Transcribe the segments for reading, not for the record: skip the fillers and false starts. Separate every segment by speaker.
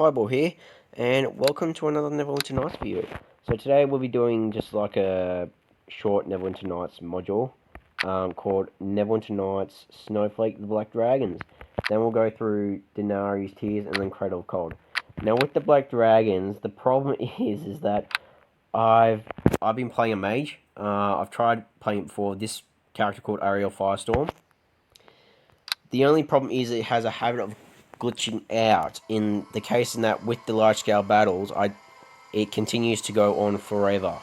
Speaker 1: Fireball here, and welcome to another Neverwinter Nights video. So today we'll be doing just like a short Neverwinter Nights module called Neverwinter Nights Snowflakes, the Black Dragons. Then we'll go through Daenarian's Tears and then Cradle of Cold. Now with the Black Dragons, the problem is that I've been playing a mage. I've tried playing it before. This character called Ariel Firestorm. The only problem is it has a habit of glitching out. In the case in that with the large scale battles, it continues to go on forever.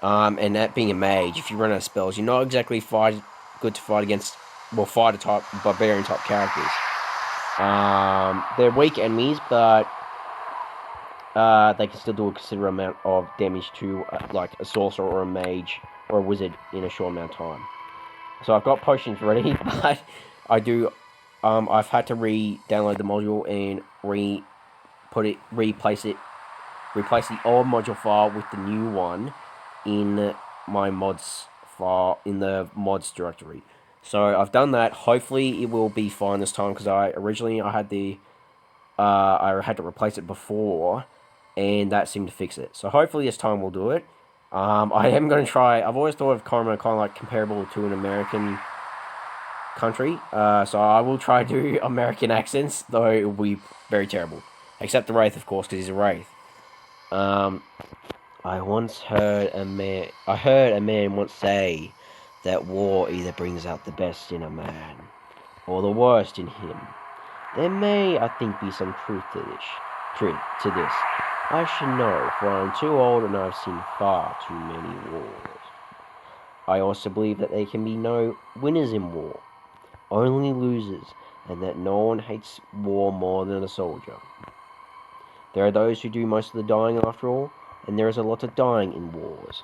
Speaker 1: And that being a mage, if you run out of spells, you're not exactly good to fight against, well, fighter type, barbarian type characters. They're weak enemies, but they can still do a considerable amount of damage to like a sorcerer or a mage or a wizard in a short amount of time. So I've got potions ready, but I've had to re-download the module and replace the old module file with the new one in my mods file in the mods directory. So I've done that. Hopefully it will be fine this time, because I had to replace it before, and that seemed to fix it. So hopefully this time we'll do it. I am going to try. I've always thought of Coromon kind of like comparable to an American country, so I will try to do American accents, though it will be very terrible. Except the Wraith, of course, because he's a Wraith. I heard a man once say that war either brings out the best in a man, or the worst in him. There may, I think, be some truth to this. I should know, for I am too old and I have seen far too many wars. I also believe that there can be no winners in war, only losers, and that no one hates war more than a soldier. There are those who do most of the dying after all, and there is a lot of dying in wars.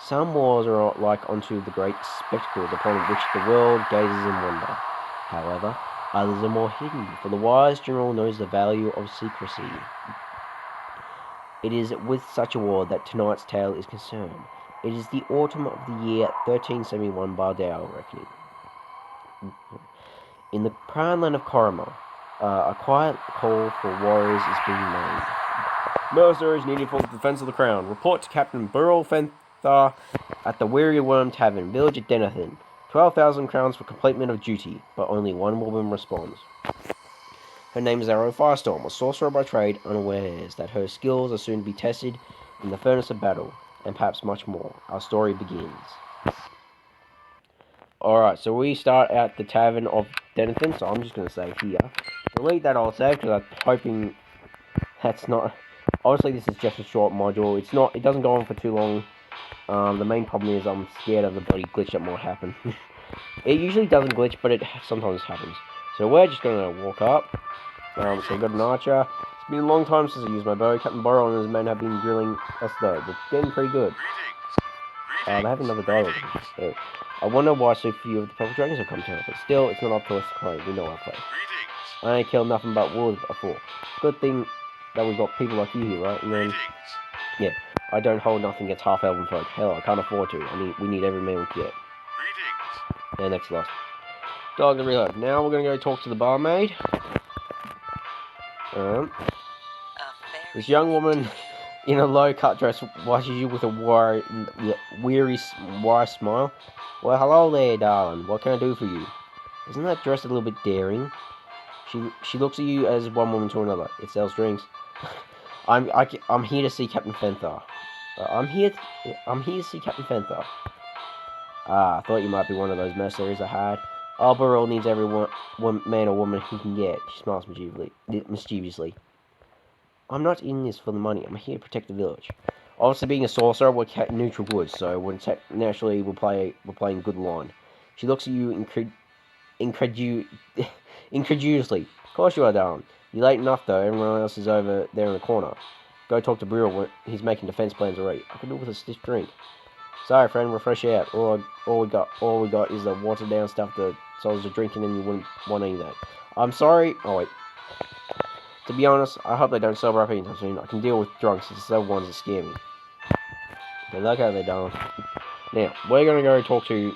Speaker 1: Some wars are like unto the great spectacles upon which the world gazes in wonder. However, others are more hidden, for the wise general knows the value of secrecy. It is with such a war that tonight's tale is concerned. It is the autumn of the year 1371 by our reckoning. In the proud land of Coromon, a quiet call for warriors is being made. Mercenaries needed for the defense of the crown. Report to Captain Burl Fenthar at the Weary Worm Tavern, village of Daenarian. 12,000 crowns for completement of duty, but only one woman responds. Her name is Ariel Firestorm, a sorcerer by trade, unawares that her skills are soon to be tested in the furnace of battle, and perhaps much more. Our story begins. Alright, so we start at the Tavern of Daenarian, so I'm just going to save here. Delete that I'll save, because I'm hoping that's not... Obviously, this is just a short module. It doesn't go on for too long. The main problem is I'm scared of the bloody glitch that might happen. It usually doesn't glitch, but it sometimes happens. So we're just going to walk up. So we've got an archer. It's been a long time since I used my bow. Captain Burrow and his men have been drilling us though. They're getting pretty good. They have another guy with them. So I wonder why so few of the purple dragons have come to us, but still, it's not up to us to claim. We know our place. I ain't killed nothing but wolves before. Good thing that we've got people like you here, right? And then, yeah, I don't hold nothing against half-elven folk. Hell, I can't afford to. We need every man we can get. And next lost. Dog and reload. Now we're going to go talk to the barmaid. This young woman in a low-cut dress watches you with a weary smile. Well, hello there, darling. What can I do for you? Isn't that dress a little bit daring? She looks at you as one woman to another. It sells drinks. I'm here to see Captain Fenthar. I'm here to see Captain Fenthar. I thought you might be one of those mercenaries I had. Burrell needs every man or woman he can get. She smiles mischievously. I'm not in this for the money. I'm here to protect the village. Obviously, being a sorcerer, we're neutral goods, so naturally we're playing good line. She looks at you incredulously. Of course you are, darling. You're late enough, though. Everyone else is over there in the corner. Go talk to Burrell. He's making defense plans already. I could do with a stiff drink. Sorry, friend, we're fresh out. All we got is the watered down stuff the soldiers are drinking, and you wouldn't want any of that. I'm sorry. Oh wait. To be honest, I hope they don't sober up anytime soon. I can deal with drunks. It's the ones that scare me. Good luck out there, darling. Now we're gonna go talk to.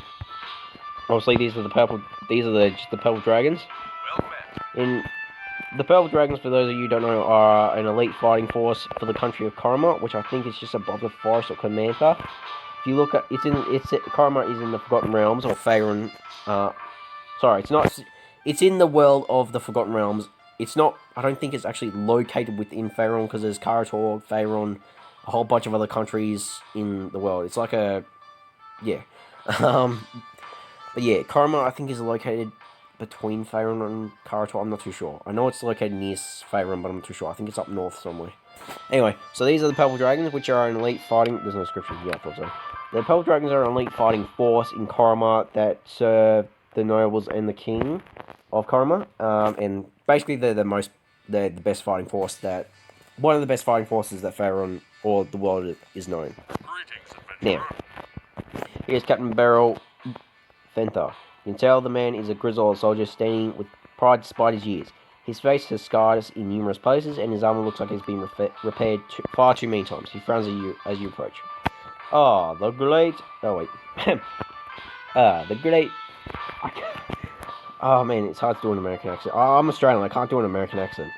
Speaker 1: Obviously, these are just the purple dragons. In The Purple Dragons, for those of you who don't know, are an elite fighting force for the country of Korma, which I think is just above the forest of Commantha. If you look at Korma is in the Forgotten Realms or Faerun. Sorry, it's not. It's in the world of the Forgotten Realms. It's not. I don't think it's actually located within Faerun because there's Karator, Faerun, a whole bunch of other countries in the world. It's like a, yeah. But yeah, Korma I think is located between Faerun and Karator. I'm not too sure. I know it's located near Faerun, but I'm not too sure. I think it's up north somewhere. Anyway, so these are the Purple Dragons, which are an elite fighting. There's no description. Yeah, I thought so. The Purple Dragons are an elite fighting force in Korma that serve the nobles and the king of Korma. And basically, they're the best fighting force one of the best fighting forces that Faerun or the world is known. Now, here's Captain Beryl Fentha. You can tell the man is a grizzled soldier standing with pride despite his years. His face has scars in numerous places, and his armor looks like it's been repaired far too many times. He frowns at you as you approach. Ah, the great... Oh, wait. The great... Oh, man, it's hard to do an American accent. Oh, I'm Australian, I can't do an American accent.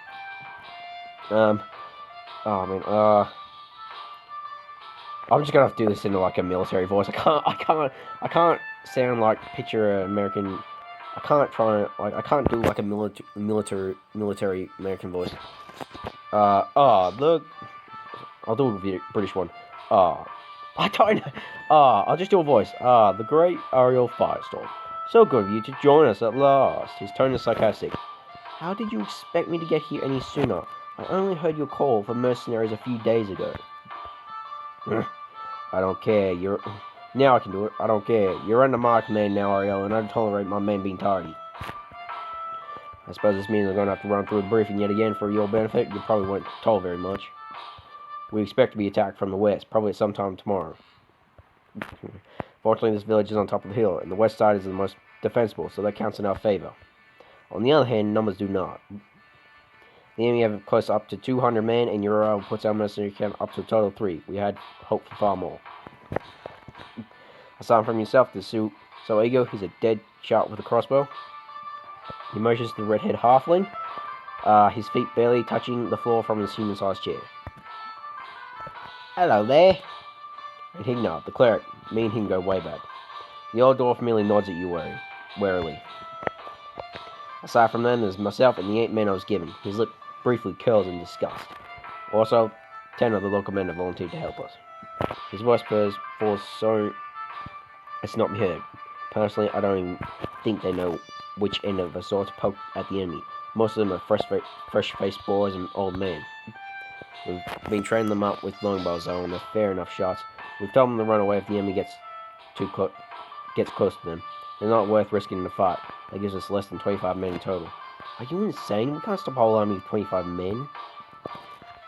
Speaker 1: Oh, man, I'm just gonna have to do this in, like, a military voice. I can't sound like, picture an American... I can't do, like, a military American voice. I'll do a British one. I don't know. I'll just do a voice. The great Ariel Firestorm. So good of you to join us at last. His tone is sarcastic. How did you expect me to get here any sooner? I only heard your call for mercenaries a few days ago. I don't care. Now I can do it. I don't care. You're under my command now, Ariel, and I don't tolerate my men being tardy. I suppose this means I'm going to have to run through the briefing yet again for your benefit. You probably weren't told very much. We expect to be attacked from the west, probably sometime tomorrow. Fortunately, this village is on top of the hill, and the west side is the most defensible, so that counts in our favor. On the other hand, numbers do not. The enemy have close up to 200 men, and Uriel puts our mercenary count up to a total of 3. We had hoped for far more. Aside from yourself, the so ego, he's a dead shot with a crossbow. He motions to the redhead halfling, his feet barely touching the floor from his human-sized chair. Hello there. And Hignard, the cleric, me and him go way back. The old dwarf merely nods at you warily. Aside from them, there's myself and the 8 men I was given. His lip briefly curls in disgust. Also, 10 of the local men have volunteered to help us. His voice falls so it's not heard. Personally, I don't even think they know which end of the sword to poke at the enemy. Most of them are fresh-faced boys and old men. We've been training them up with longbows, though, and they're fair enough shots. We've told them to run away if the enemy gets close to them. They're not worth risking in a fight. That gives us less than 25 men in total. Are you insane? We can't stop a whole army of 25 men.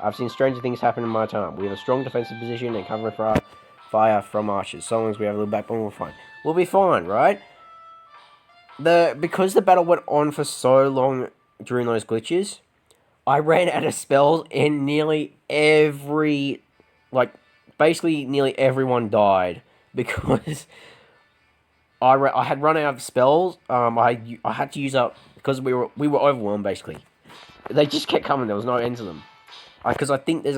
Speaker 1: I've seen stranger things happen in my time. We have a strong defensive position and cover fire from archers. So long as we have a little backbone, we're fine. We'll be fine, right? Because the battle went on for so long during those glitches, I ran out of spells and nearly basically everyone died because I had run out of spells. I had to use up because we were overwhelmed basically. They just kept coming. There was no end to them. Because I think there's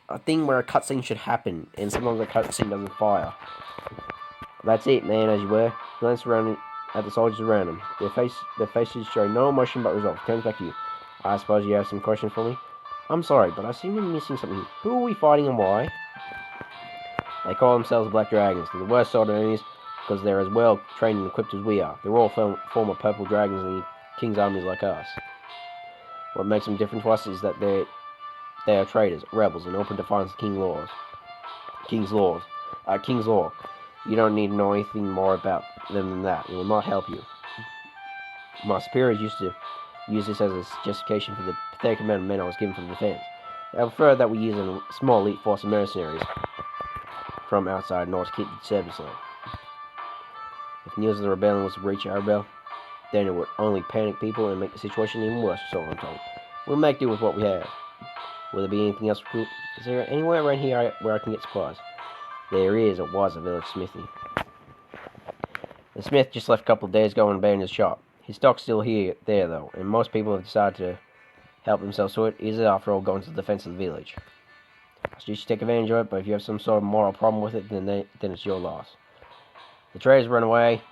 Speaker 1: a thing where a cutscene should happen, and sometimes a cutscene doesn't fire. That's it, man. As you were, glance around at the soldiers around him. Their faces show no emotion but resolve. Turns back to you. I suppose you have some questions for me? I'm sorry, but I seem to be missing something. Who are we fighting and why? They call themselves Black Dragons. They're the worst sort of enemies because they're as well trained and equipped as we are. They're all former Purple Dragons in the King's armies like us. What makes them different to us is that they are traitors, rebels, and open defiance of King's law. You don't need to know anything more about them than that. It will not help you. My superiors used to use this as a justification for the pathetic amount of men I was given for the defense. They prefer that we use a small elite force of mercenaries from outside in order to keep the service on. If news of the rebellion was to reach Arabelle, then it would only panic people and make the situation even worse, so I'm told. We'll make do with what we have. Will there be anything else recruit? Is there anywhere around here where I can get supplies? There is, or was, a village smithy. The smith just left a couple of days ago and abandoned his shop. His stock's still there though, and most people have decided to help themselves to it. Is it, after all, going to the defense of the village? I suggest you take advantage of it, but if you have some sort of moral problem with it, then it's your loss. The traders ran away.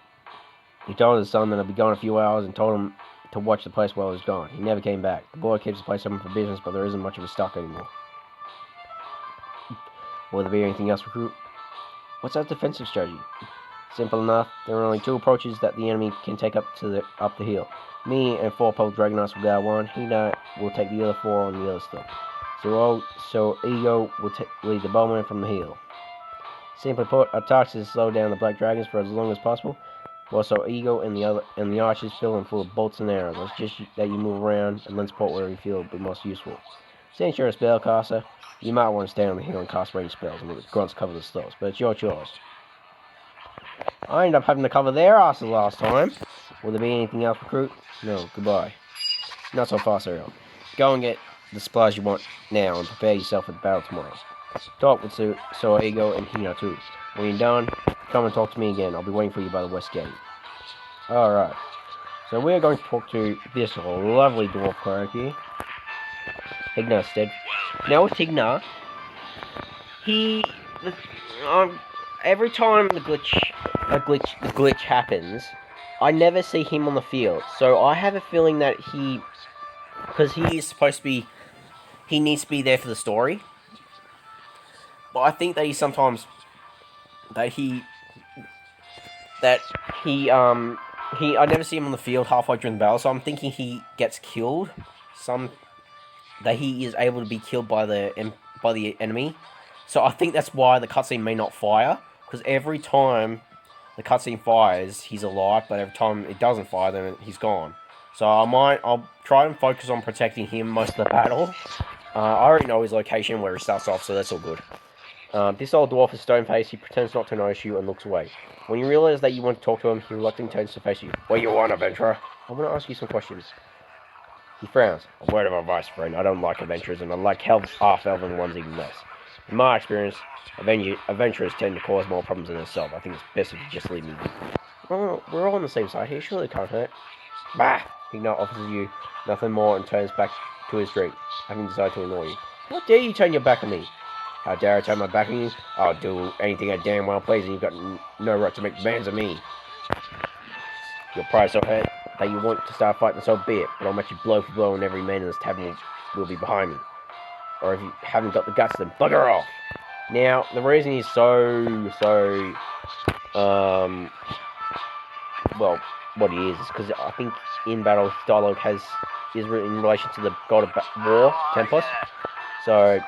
Speaker 1: He told his son that he'd be gone a few hours and told him to watch the place while he was gone. He never came back. The boy keeps the place open for business, but there isn't much of a stock anymore. Will there be anything else, recruit? What's our defensive strategy? Simple enough. There are only 2 approaches that the enemy can take up the hill. Me and 4 Pole Dragonauts will guard one. Hina will take the other 4 on the other stuff. So Ego will lead the bowman from the hill. Simply put, our task is to slow down the black dragons for as long as possible, while so Ego and the archers fill them full of bolts and arrows. It's just that you move around and lend support where you feel will be most useful. Since you're a spellcaster, you might want to stay on the hill and cast range spells and let the grunts cover the slows, but it's your choice. I ended up having to cover their asses last time. Will there be anything else, recruit? No, goodbye. Not so fast, Ariel. Go and get the supplies you want now and prepare yourself for the battle tomorrow. Talk with Ego and Hina too. When you're done, come and talk to me again. I'll be waiting for you by the west gate. Alright. So we're going to talk to this lovely dwarf cleric here. Tignar instead. Now with Tignar, every time the glitch happens, I never see him on the field. So I have a feeling that because he is supposed to be, he needs to be there for the story. But I think that I never see him on the field halfway during the battle, so I'm thinking he gets killed. That he is able to be killed by the enemy. So I think that's why the cutscene may not fire, because every time the cutscene fires, he's alive, but every time it doesn't fire, then he's gone. So I'll try and focus on protecting him most of the battle. I already know his location where he starts off, so that's all good. This old dwarf is stone-faced. He pretends not to notice you and looks away. When you realize that you want to talk to him, he reluctantly turns to face you. What do you want, adventurer? I want to ask you some questions. He frowns. A word of advice, friend. I don't like adventurers, and I like half-elven ones even less. In my experience, adventurers tend to cause more problems than themselves. I think it's best if you just leave me. Well, we're all on the same side here. Surely it can't hurt. Bah! He now offers you nothing more and turns back to his drink, having decided to annoy you. How dare you turn your back on me? How dare I turn my back on you? I'll do anything I damn well please, and you've got no right to make demands of me. Your pride so hurt that you want to start fighting, so be it, but I'll match you blow for blow, and every man in this tavern will be behind me. Or if you haven't got the guts, then bugger off! Now, the reason he's well, what he is because I think in battle his dialogue is written in relation to the god of war, Tempest. So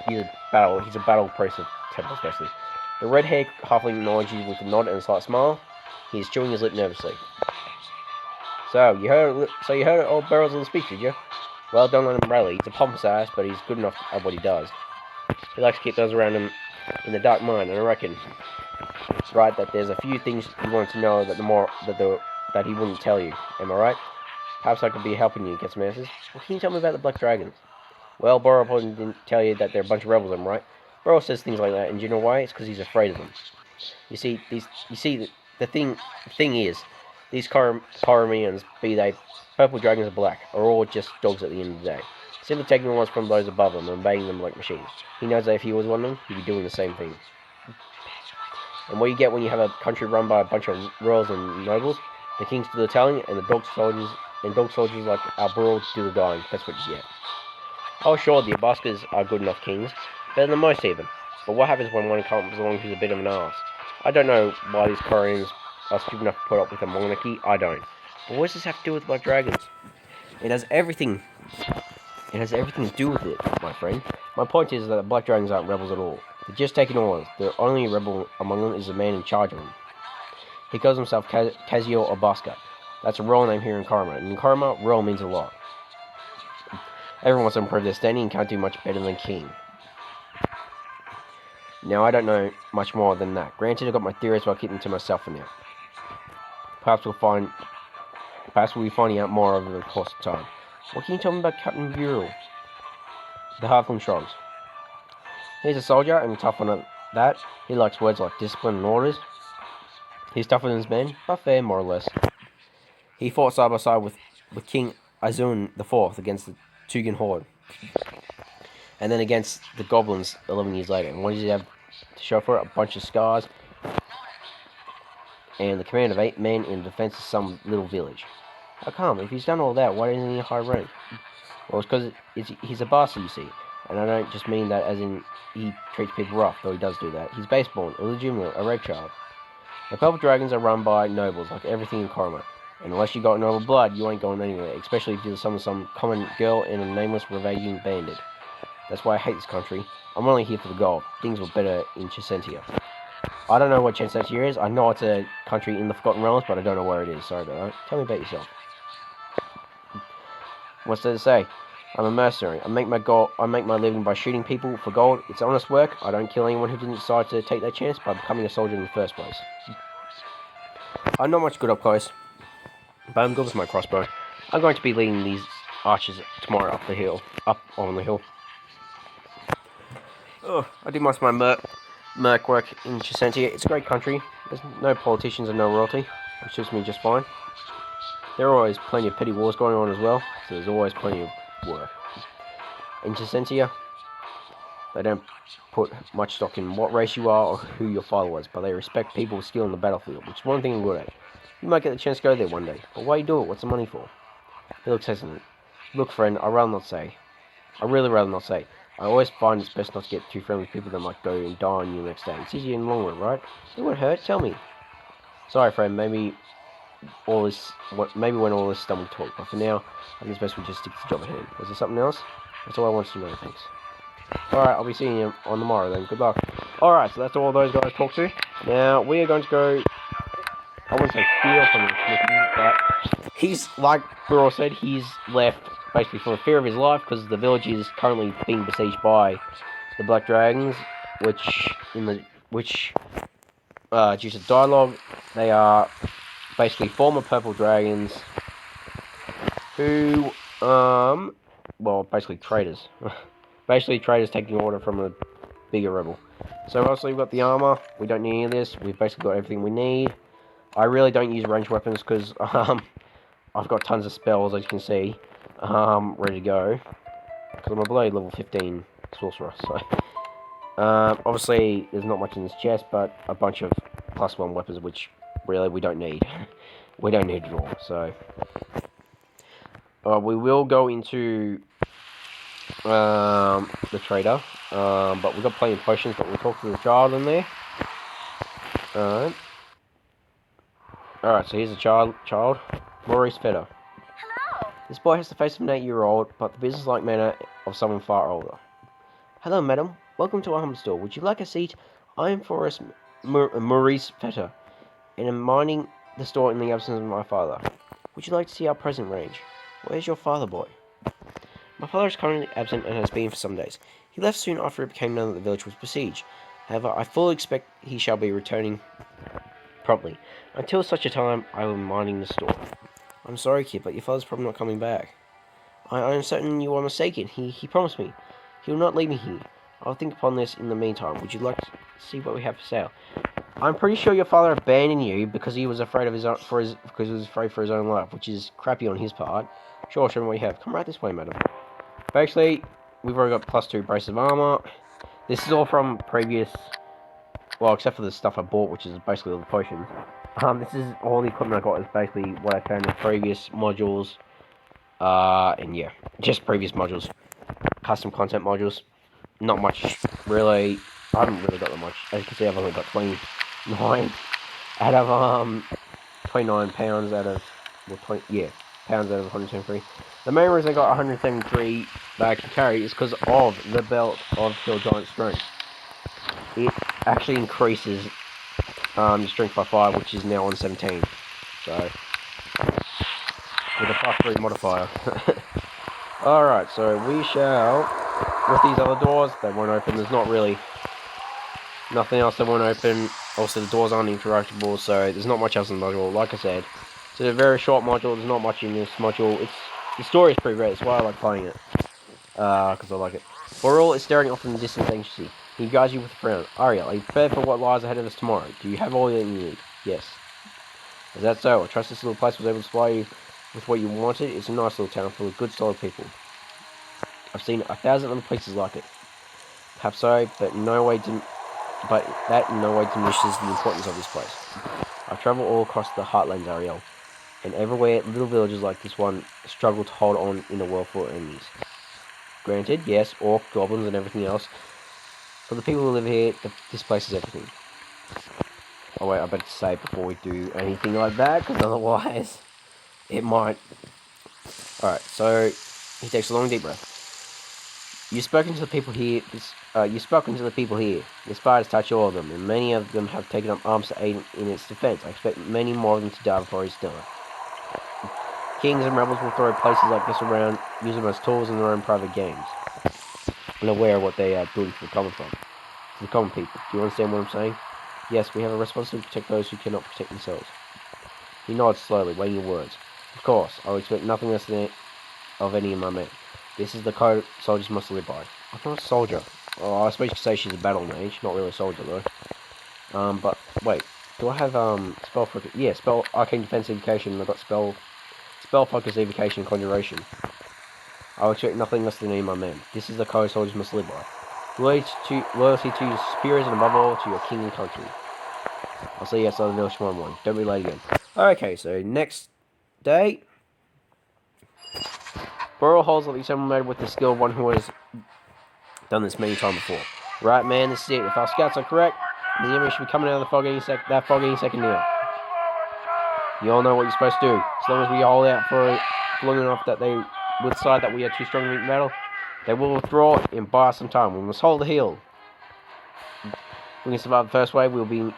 Speaker 1: he's a battle priest of Tempest, basically. The red-haired halfling acknowledges you with a nod and a slight smile. He is chewing his lip nervously. So you heard old Barrel's little speech, did you? Well, don't let him rally. He's a pompous ass, but he's good enough at what he does. He likes to keep those around him in the dark mind, and I reckon it's right that there's a few things you want to know that he wouldn't tell you. Am I right? Perhaps I could be helping you get some answers. What can you tell me about the Black Dragons? Well, Burrow probably didn't tell you that they're a bunch of rebels, am I right? Burrow says things like that, and do you know why? It's because he's afraid of them. You see, the thing is, these Coromanians, be they purple dragons or black, are all just dogs at the end of the day. Simply taking orders from those above them and obeying them like machines. He knows that if he was one of them, he'd be doing the same thing. And what you get when you have a country run by a bunch of royals and nobles, the kings do the telling, and the dog soldiers like our burros do the dying. That's what you get. Oh sure, the Abaskas are good enough kings, better than most even. But what happens when one comes along who's a bit of an arse? I don't know why these Koreans are stupid enough to put up with a monarchy, I don't. But what does this have to do with Black Dragons? It has everything to do with it, my friend. My point is that the Black Dragons aren't rebels at all. They're just taking orders. The only rebel among them is the man in charge of them. He calls himself Kazio Obaska. That's a royal name here in Karma. And in Karma, royal means a lot. Everyone wants to improve their standing and can't do much better than king. Now, I don't know much more than that. Granted, I've got my theories, but I'll keep them to myself for now. Perhaps we'll be finding out more over the course of time. What can you tell me about Captain Bureau? The halfling shrugs. He's a soldier and tough on that. He likes words like discipline and orders. He's tougher than his men, but fair more or less. He fought side by side with King Azun IV against the Tugan Horde. And then against the goblins 11 years later. And what does he have to show for it? A bunch of scars. And the command of 8 men in defense of some little village. How come? If he's done all that, why isn't he a high rank? Well, it's because he's a bastard, you see. And I don't just mean that as in he treats people rough, though he does do that. He's baseborn, illegitimate, a rape child. The purple dragons are run by nobles, like everything in Coromar. And unless you got noble blood, you ain't going anywhere, especially if you're some common girl and a nameless, ravaging bandit. That's why I hate this country. I'm only here for the gold. Things were better in Chisentia. I don't know what Chisentia is. I know it's a country in the Forgotten Realms, but I don't know where it is. Sorry about that. Tell me about yourself. What's there to say? I'm a mercenary. I make my living by shooting people for gold. It's honest work. I don't kill anyone who didn't decide to take that chance by becoming a soldier in the first place. I'm not much good up close, but I'm good with my crossbow. I'm going to be leading these archers tomorrow up on the hill. Oh, I do most of my merc work in Chisentia. It's a great country. There's no politicians and no royalty, which suits me just fine. There are always plenty of petty wars going on as well, so there's always plenty of work. In Chisentia, they don't put much stock in what race you are or who your father was, but they respect people with skill in the battlefield, which is one thing I'm good at. You might get the chance to go there one day, but why you do it? What's the money for? He looks hesitant. Look, friend, I'd rather not say. I really rather not say. I always find it's best not to get too friendly with people that might go and die on you the next day. It's easier in the long run, right? It won't hurt, tell me. Sorry, friend, maybe when all this stuff we talk, but for now, I think it's best we just stick to the job at hand. Was there something else? That's all I wanted to know, thanks. Alright, I'll be seeing you on tomorrow then, good luck. Alright, so that's all those guys talk to. Now, we are going to go, I wouldn't say steal from the smithy, but he's, like Burrow said, he's left basically for the fear of his life, because the village is currently being besieged by the Black Dragons, which, due to dialogue, they are basically former purple dragons who, well, basically traitors. Basically traitors taking order from a bigger rebel. So obviously we've got the armor, we don't need any of this, we've basically got everything we need. I really don't use ranged weapons because, I've got tons of spells, as you can see, ready to go. Because I'm a bloody level 15 sorcerer, so. Obviously, there's not much in this chest, but a bunch of +1 weapons, which really we don't need. We don't need it all, so. We will go into the trader, but we've got plenty of potions, but we'll talk to the child in there. Alright, so here's the child, Maurice Fetter.
Speaker 2: Hello.
Speaker 1: This boy has the face of an 8-year-old, but the business-like manner of someone far older. Hello, madam. Welcome to our home store. Would you like a seat? I am Forrest Maurice Fetter, and am minding the store in the absence of my father. Would you like to see our present range? Where's your father, boy? My father is currently absent and has been for some days. He left soon after it became known that the village was besieged. However, I fully expect he shall be returning promptly. Until such a time, I will be minding the store. I'm sorry, kid, but your father's probably not coming back. I am certain you are mistaken. He promised me. He will not leave me here. I'll think upon this in the meantime. Would you like to see what we have for sale? I'm pretty sure your father abandoned you because he was afraid of because he was afraid for his own life, which is crappy on his part. Sure, show me what you have. Come right this way, madam. Basically, we've already got +2 braces of armor. This is all from previous, well, except for the stuff I bought, which is basically all the potions. This is all the equipment I got is basically what I found in previous modules. And yeah, just previous modules. Custom content modules. Not much, really. I haven't really got that much. As you can see, I've only got 29 out of, 29 pounds out of, well, pounds out of 173. The main reason I got 173 that I can carry is because of the belt of Hill Giant Strength. It actually increases your strength by 5, which is now on 17. So, with a +3 modifier. Alright, so we shall, with these other doors, they won't open. There's not really nothing else that won't open. Also, the doors aren't interactable, so there's not much else in the module. Like I said, it's a very short module. There's not much in this module. The story is pretty great. That's why I like playing it. Because I like it. Boral is staring off in the distance anxiously. He guides you with a frown. Ariel, are you prepared for what lies ahead of us tomorrow? Do you have all that you need? Yes. Is that so? I trust this little place was able to supply you with what you wanted. It's a nice little town full of good, solid people. I've seen 1,000 other places like it. Perhaps so, but that in no way diminishes the importance of this place. I travel all across the Heartlands, Ariel, and everywhere little villages like this one struggle to hold on in a world full of enemies. Granted, yes, orc, goblins, and everything else. For the people who live here, this place is everything. Oh wait, I better say before we do anything like that, because otherwise it might. Alright, so he takes a long deep breath. You've spoken to the people here. The spiders touch all of them, and many of them have taken up arms to aid in its defense. I expect many more of them to die before it's done. Kings and rebels will throw places like this around, use them as tools in their own private games. Unaware of what they are doing to the common people. Do you understand what I'm saying? Yes, we have a responsibility to protect those who cannot protect themselves. He nods slowly, weighing your words. Of course, I will expect nothing less than of any of my men. This is the code soldiers must live by. I'm not a soldier. Oh, I suppose you could say she's a battle mage, not really a soldier though. But wait, do I have spell focus? Yeah, spell arcane defense evocation. I've got spell focus evocation conjuration. I will expect nothing less than any of my men. This is the code soldiers must live by. Loyalty to your superiors and above all to your king and country. I'll see you outside the village tomorrow morning. Don't be late again. Okay, so next day. Burrow holes like someone made with the skill of one who has done this many times before. Right, man, this is it. If our scouts are correct, the enemy should be coming out of that fog any second now. You all know what you're supposed to do. As long as we hold out for long enough that they will decide that we are too strong to meet battle, they will withdraw and buy us some time. We must hold the hill. If we can survive the first wave, we'll be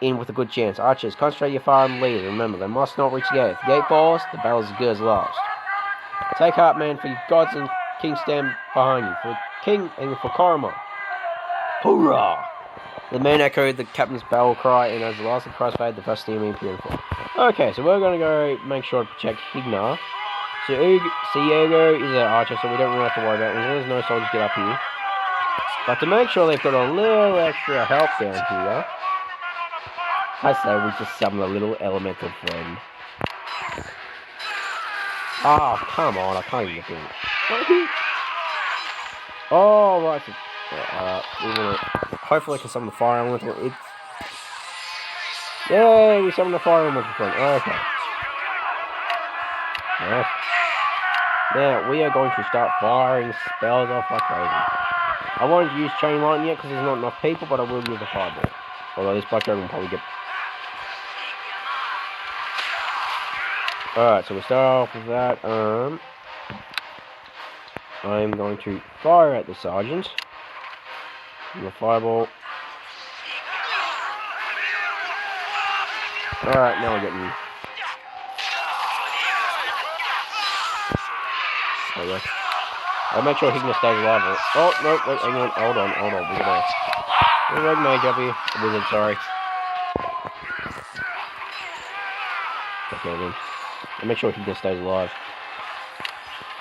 Speaker 1: in with a good chance. Archers, concentrate your fire on the leader. Remember, they must not reach the gate. If the gate falls, the battle is as good as lost. Take heart, man, for your gods and king stand behind you. For the king and for Koromon. Hoorah! The men echoed the captain's battle cry, and as the last of the cries faded, the first enemy appeared. Okay, so we're going to go make sure to protect Hignar. So Siego is an archer, so we don't really have to worry about it. As long as no soldiers get up here. But to make sure they've got a little extra help down here, I say we just summon a little elemental friend. Oh, come on, I can't even do it. Oh, right. Hopefully I can summon the fire elemental. Yay, we summoned the fire elemental friend. Okay. Alright. Now, we are going to start firing spells off like crazy. I won't use chain lightning yet because there's not enough people, but I will use the fireball. Although this black dragon will probably get... Alright, so we start off with that. I'm going to fire at the sergeant. And the fireball. Alright, now we're getting... There we go. I'll make sure Hignar stays alive. Oh, no, wait, hang on. Hold on. We're gonna... Rogue mage up here. Wizard, sorry. Okay, then. I'll make sure Hignar stays alive.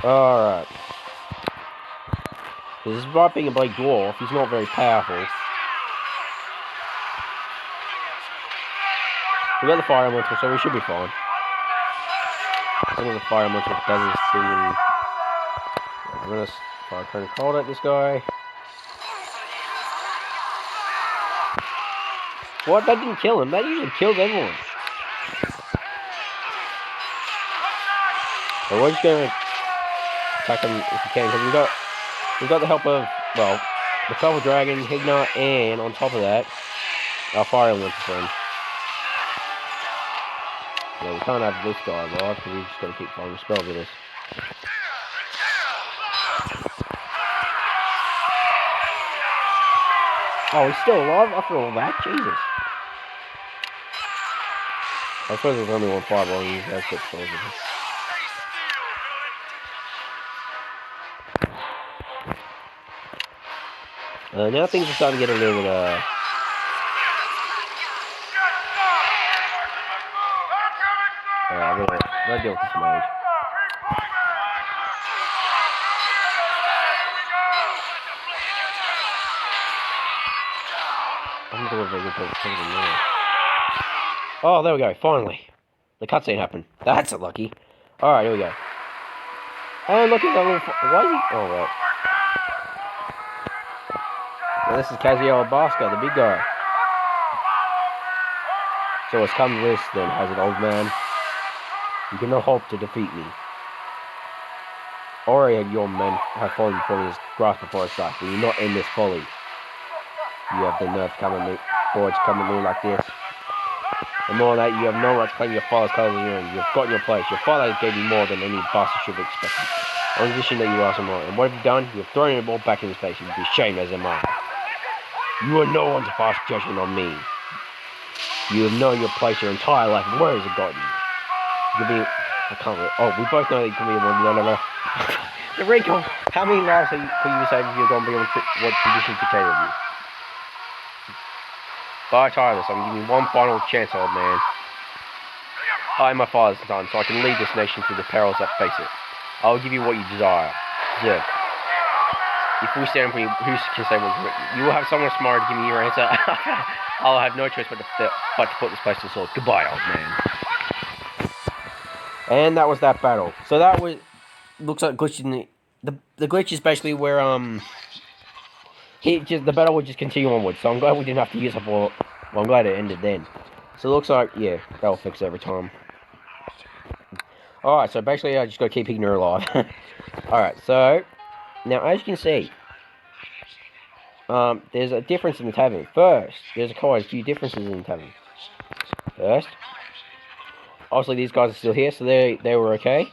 Speaker 1: Alright. Because despite being a blade dwarf, he's not very powerful. We got the fire elemental, so we should be fine. As long as the fire elemental does his thing and... I'm gonna fire cone cold at this guy. What? That didn't kill him. That usually kills everyone. So we're just gonna attack him if we can, because we've got the help of, well, the Purple Dragon, Hignar, and on top of that, our fire elemental friend. Yeah, we can't have this guy alive, because we've just got to keep firing spells with us. Oh, he's still alive after all that? Jesus. I suppose there's only one fireball and he's got spells with us. Now things are starting to get a little bit, I'm gonna deal with this mage. I'm gonna do a Oh, there we go, finally. The cutscene happened. That's a lucky. Alright, here we go. Oh, look at that little... Why is he... Oh, well. Now, this is Kazuo Basca, the big guy. So it's come to this, then, has it, old man? You cannot hope to defeat me. Already had your men have fallen before his grasp before his strike. Will you not end this folly? You have the nerve to come at me, forward to come at me like this. And more than that, you have no right to claim your father's colours as your own. You have gotten your place. Your father gave you more than any bastard should have expected. On condition that you ask him more. And what have you done? You have thrown it all back in his face. You would be ashamed as am I. You are no one to pass judgment on me. You have known your place your entire life. Where has it gotten you? You can be... I can't really... Oh, we both know that you can be one. No. The recall. How many lives could you save if you're going to be on what conditions to take of you? By Titus, I'm giving you one final chance, old man. I am my father's son, so I can lead this nation through the perils that face it. I will give you what you deserve. If we stand for you, who can say what you will have someone smarter to give me your answer. I'll have no choice but to put this place to the sword. Goodbye, old man. And that was that battle. So that was... Looks like glitch in the glitch is basically where the battle would just continue onwards. So I'm glad we didn't have to use up all. Well, I'm glad it ended then. So it looks like, yeah, that'll fix it every time. Alright, so basically I just gotta keep Ignore alive. Alright, so now as you can see, there's a difference in the tavern. First, there's quite a few differences in the tavern. First, obviously these guys are still here, so they were okay.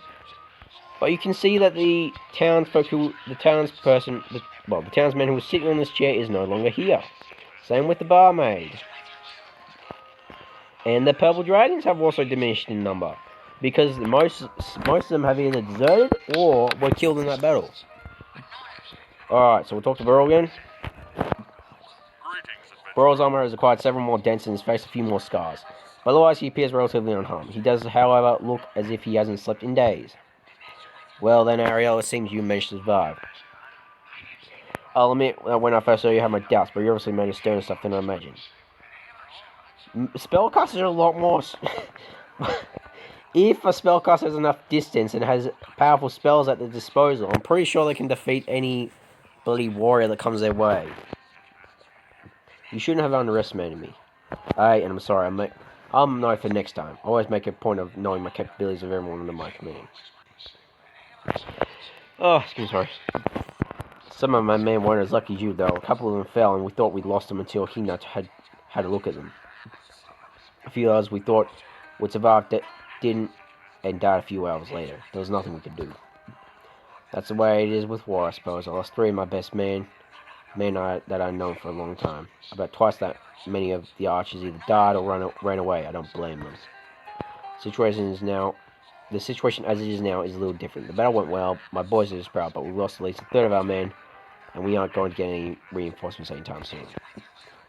Speaker 1: But you can see that the townsman who was sitting on this chair is no longer here. Same with the barmaid. And the purple dragons have also diminished in number. Because most of them have either deserted or were killed in that battle. Alright, so we'll talk to Burl again. Burl's armor has acquired several more dents and has faced a few more scars. But otherwise he appears relatively unharmed. He does, however, look as if he hasn't slept in days. Well then, Ariel, it seems you managed to survive. I'll admit that when I first saw you, I had my doubts, but you obviously made a sterner stuff than I imagined. Spellcasters are a lot more... If a spellcaster has enough distance and has powerful spells at their disposal, I'm pretty sure they can defeat any bloody warrior that comes their way. You shouldn't have underestimated me. And I'm sorry, I'll know for next time. I always make a point of knowing my capabilities of everyone under my command. Oh, excuse me, sorry. Some of my men weren't as lucky as you, though. A couple of them fell, and we thought we'd lost them until Hingnut had a look at them. A few others we thought would survive didn't, and died a few hours later. There was nothing we could do. That's the way it is with war, I suppose. I lost 3 of my best men that I'd known for a long time. About twice that many of the archers either died or ran away. I don't blame them. The situation as it is now is a little different. The battle went well, my boys are just proud, but we lost at least a third of our men, and we aren't going to get any reinforcements anytime soon.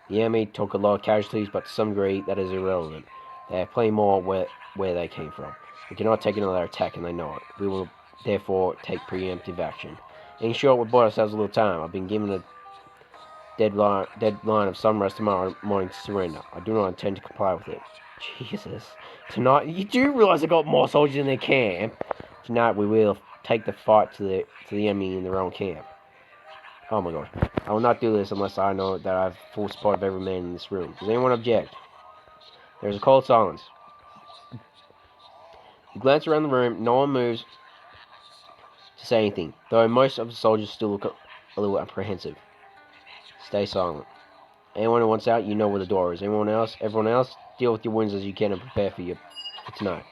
Speaker 1: The enemy took a lot of casualties, but to some degree that is irrelevant. They have plenty more where they came from. We cannot take another attack, and they know it. We will therefore take preemptive action. In short, we bought ourselves a little time. I've been given a deadline of sunrise tomorrow morning to surrender. I do not intend to comply with it. Jesus. Tonight, you do realize I got more soldiers in their camp. Tonight we will take the fight to the enemy in their own camp. Oh my god. I will not do this unless I know that I have full support of every man in this room. Does anyone object? There is a cold silence. You glance around the room. No one moves to say anything, though most of the soldiers still look a little apprehensive. Stay silent. Anyone who wants out, you know where the door is. Everyone else, deal with your wounds as you can and prepare for tonight.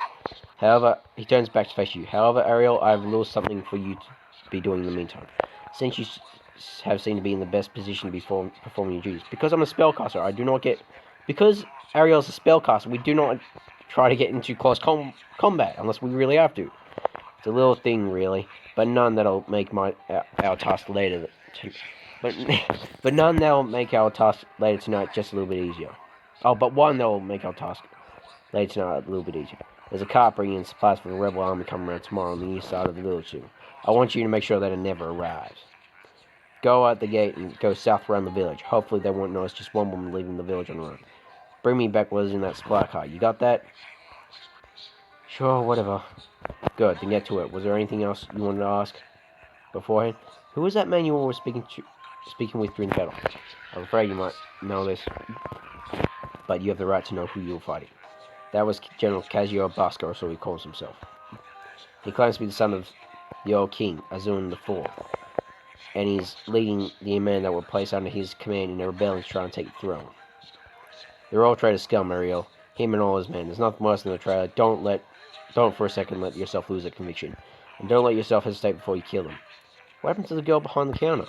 Speaker 1: However, he turns back to face you. However, Ariel, I have a little something for you to be doing in the meantime. Since you have seemed to be in the best position to be performing your duties. Because I'm a spellcaster, I do not get... Because Ariel's a spellcaster, we do not try to get into close combat, unless we really have to. It's a little thing, really, but none that'll make our task later... But none that'll make our task later tonight just a little bit easier. Oh, but one that'll make our task later tonight a little bit easier. There's a cart bringing in supplies for the rebel army coming around tomorrow on the east side of the village too. I want you to make sure that it never arrives. Go out the gate and go south around the village. Hopefully they won't notice just one woman leaving the village on the road. Bring me back what is in that supply cart. You got that? Sure, whatever. Good, then get to it. Was there anything else you wanted to ask beforehand? Who was that man you were speaking with during the battle? I'm afraid you might know this, but you have the right to know who you were fighting. That was General Kazuo Basco, or so he calls himself. He claims to be the son of the old king, Azun IV, and he's leading the men that were placed under his command in a rebellion to try and take the throne. They're all traitor scum, Ariel. Him and all his men. There's nothing worse than a traitor. Don't for a second let yourself lose that conviction. And don't let yourself hesitate before you kill them. What happened to the girl behind the counter?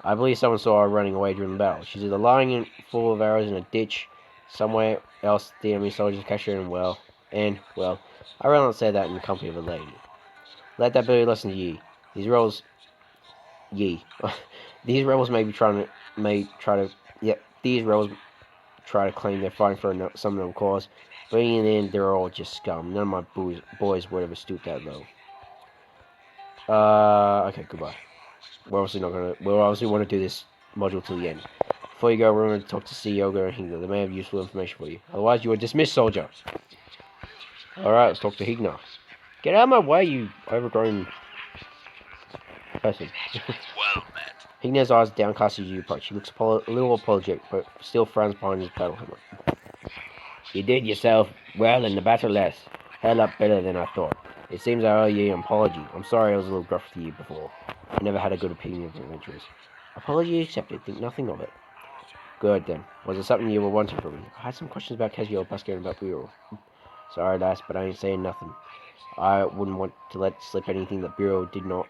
Speaker 1: I believe someone saw her running away during the battle. She's either lying full of arrows in a ditch somewhere else. The enemy soldiers catch her, well, I rather not say that in the company of a lady. Let that be a lesson to ye. These rebels these rebels these rebels try to claim they're fighting for some noble cause, but in the end, they're all just scum. None of my boys would ever stoop that low. Okay, goodbye. We're obviously want to do this module till the end. Before you go, we're going to talk to Yoga and Higna. They may have useful information for you. Otherwise, you are dismissed, soldier. Alright, let's talk to Higna. Get out of my way, you overgrown person.
Speaker 2: Well met.
Speaker 1: Higna's eyes downcast as you approach. He looks a little apologetic, but still frowns behind his battle helmet. You did yourself well in the battle, less. Held up better than I thought. It seems I owe you an apology. I'm sorry I was a little gruff to you before. I never had a good opinion of your adventurers. Apology accepted. Think nothing of it. Good then. Was it something you were wanting from me? I had some questions about Kazuo Basco and about Bureau. Sorry, lass, but I ain't saying nothing. I wouldn't want to let slip anything that Bureau didn't know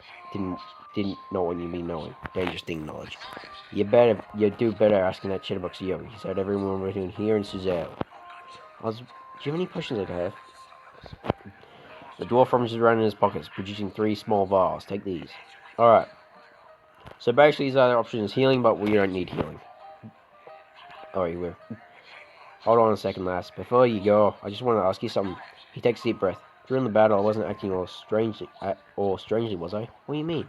Speaker 1: what you mean knowing. Dangerous thing knowledge. You do better asking that chitterbox Yogi. He said everyone written here in Suzelle. Do you have any questions I can have? The dwarf rummages around in his pockets, producing 3 small vials. Take these. Alright. So basically his other option is healing, but we don't need healing. Oh, you will. Hold on a second, lass. Before you go, I just want to ask you something. He takes a deep breath. During the battle, I wasn't acting all strangely, was I? What do you mean?